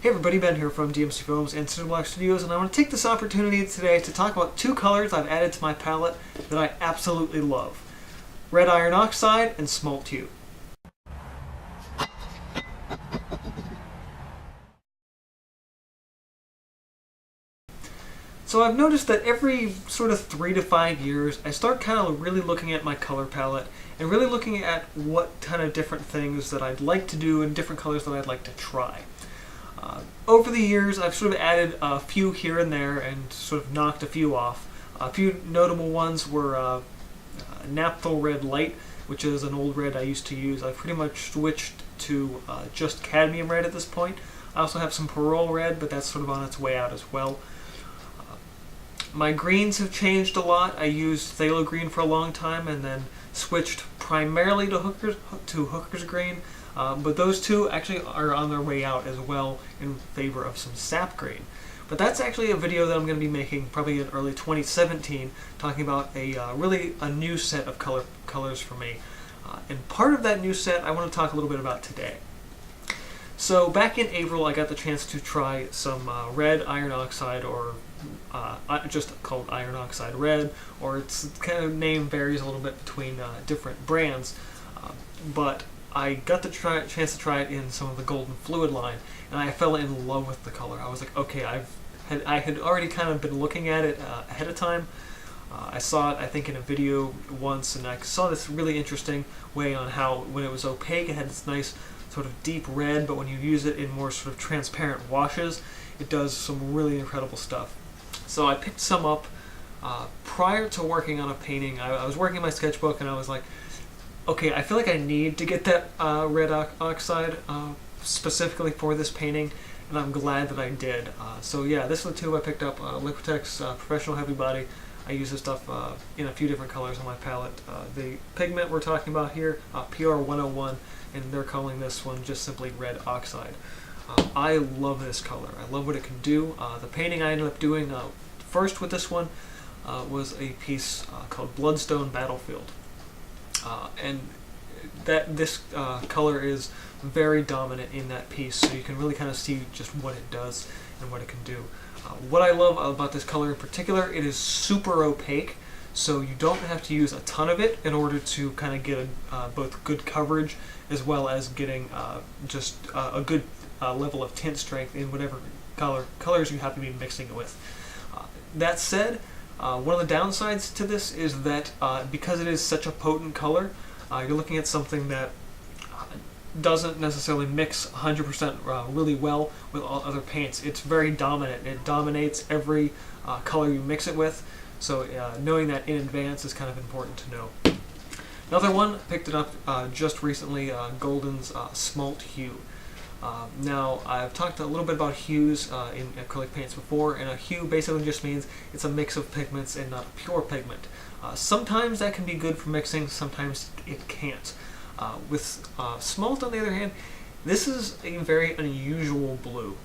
Hey everybody, Ben here from DMC Films and Cineblock Studios, and I want to take this opportunity today to talk about two colors I've added to my palette that I absolutely love. Red Iron Oxide and Smalt Hue. So I've noticed that every sort of 3 to 5 years, I start kind of really looking at my color palette and really looking at what kind of different things that I'd like to do and different colors that I'd like to try. Over the years, I've sort of added a few here and there and sort of knocked a few off. A few notable ones were Naphtha Red Light, which is an old red I used to use. I've pretty much switched to just cadmium red at this point. I also have some Parole Red, but that's sort of on its way out as well. My greens have changed a lot. I used Phthalo Green for a long time and then switched primarily to Hooker's Green. But those two actually are on their way out as well in favor of some sap green. But that's actually a video that I'm going to be making probably in early 2017, talking about really a new set of colors for me. And part of that new set I want to talk a little bit about today. So back in April I got the chance to try some red iron oxide, or just called iron oxide red, or its kind of name varies a little bit between different brands. But I got the chance to try it in some of the Golden Fluid line, and I fell in love with the color. I was like, okay, I had already kind of been looking at it ahead of time. I saw it, I think, in a video once, and I saw this really interesting way on how, when it was opaque, it had this nice sort of deep red, but when you use it in more sort of transparent washes, it does some really incredible stuff. So I picked some up prior to working on a painting. I was working in my sketchbook, and I was like, okay, I feel like I need to get that red oxide specifically for this painting, and I'm glad that I did. So yeah, this is the tube I picked up, Liquitex Professional Heavy Body. I use this stuff in a few different colors on my palette. The pigment we're talking about here, PR101, and they're calling this one just simply Red Oxide. I love this color. I love what it can do. The painting I ended up doing first with this one was a piece called Bloodstone Battlefield. And this color is very dominant in that piece, so you can really kind of see just what it does and what it can do. What I love about this color in particular, it is super opaque, so you don't have to use a ton of it in order to kind of get both good coverage as well as getting just a good level of tint strength in whatever colors you happen to be mixing it with. That said, one of the downsides to this is that because it is such a potent color, you're looking at something that doesn't necessarily mix 100% really well with all other paints. It's very dominant. It dominates every color you mix it with, so knowing that in advance is kind of important to know. Another one, picked it up just recently, Golden's Smalt Hue. Now, I've talked a little bit about hues in acrylic paints before, and a hue basically just means it's a mix of pigments and not a pure pigment. Sometimes that can be good for mixing, sometimes it can't. With Smalt, on the other hand, this is a very unusual blue,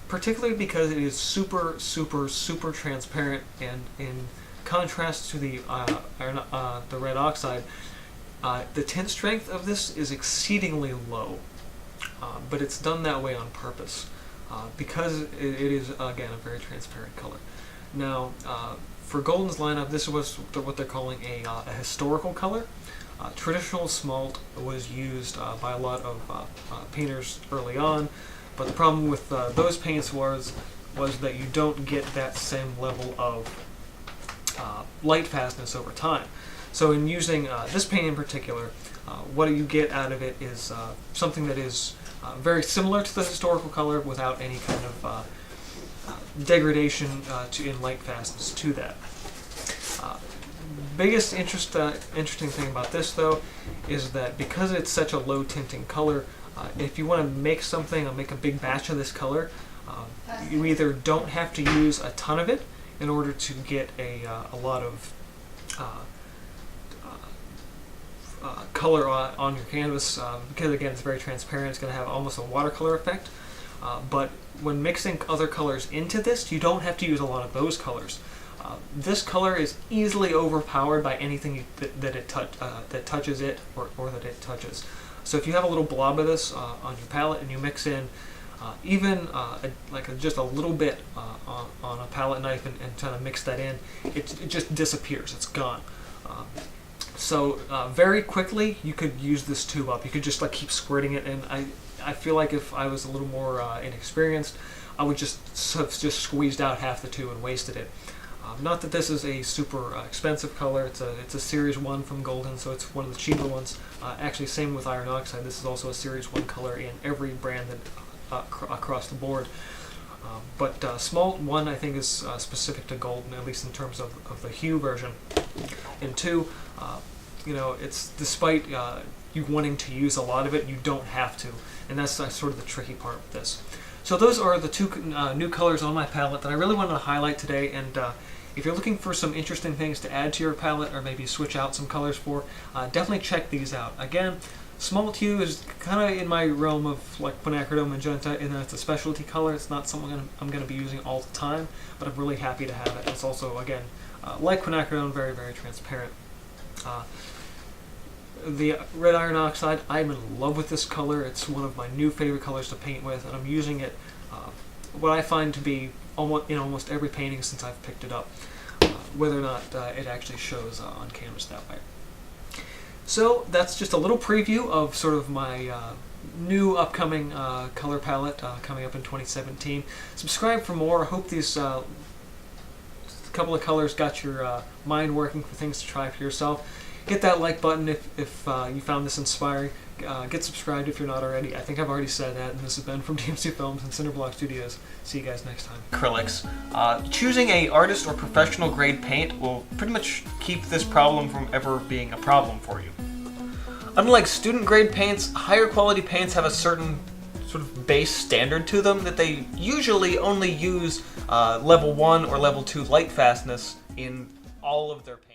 particularly because it is super, super, super transparent, and in contrast to the red oxide, the tint strength of this is exceedingly low. But it's done that way on purpose because it is, again, a very transparent color. Now, for Golden's lineup, this was what they're calling a historical color. Traditional Smalt was used by a lot of painters early on, but the problem with those paints was that you don't get that same level of light fastness over time. So in using this paint in particular, what you get out of it is something that is very similar to the historical color without any kind of degradation in light fastness to that. Biggest interesting thing about this, though, is that because it's such a low tinting color, if you want to make something or make a big batch of this color, you either don't have to use a ton of it in order to get a lot of color on your canvas, because again it's very transparent. It's going to have almost a watercolor effect, but when mixing other colors into this, you don't have to use a lot of those colors. This color is easily overpowered by anything that touches it or that it touches. So if you have a little blob of this on your palette and you mix in just a little bit on a palette knife and kind of mix that in, it just disappears. It's gone. So very quickly you could use this tube up. You could just like keep squirting it, and I feel like if I was a little more inexperienced, I would just have just squeezed out half the tube and wasted it. Not that this is a super expensive color. It's a Series 1 from Golden, so it's one of the cheaper ones. Actually, same with Iron Oxide. This is also a Series 1 color in every brand that, across the board. But Smalt 1, I think, is specific to Golden, at least in terms of the hue version. And 2, it's despite you wanting to use a lot of it, you don't have to. And that's sort of the tricky part with this. So those are the 2 new colors on my palette that I really wanted to highlight today. And if you're looking for some interesting things to add to your palette or maybe switch out some colors for, definitely check these out. Again, Smalt Hue is kind of in my realm of like quinacridone magenta, in that it's a specialty color. It's not something I'm going to be using all the time, but I'm really happy to have it. It's also, again, like quinacridone, very, very transparent. The Red Iron Oxide, I'm in love with this color. It's one of my new favorite colors to paint with, and I'm using it, what I find to be in almost every painting since I've picked it up, whether or not it actually shows on canvas that way. So that's just a little preview of sort of my new upcoming color palette coming up in 2017. Subscribe for more. I hope these couple of colors got your mind working for things to try for yourself. Hit that like button if you found this inspiring. Get subscribed if you're not already. I think I've already said that, and this has been from DMC Films and Cinderblock Studios. See you guys next time. Acrylics. Choosing a artist or professional grade paint will pretty much keep this problem from ever being a problem for you. Unlike student grade paints, higher quality paints have a certain sort of base standard to them that they usually only use level 1 or level 2 light fastness in all of their paints.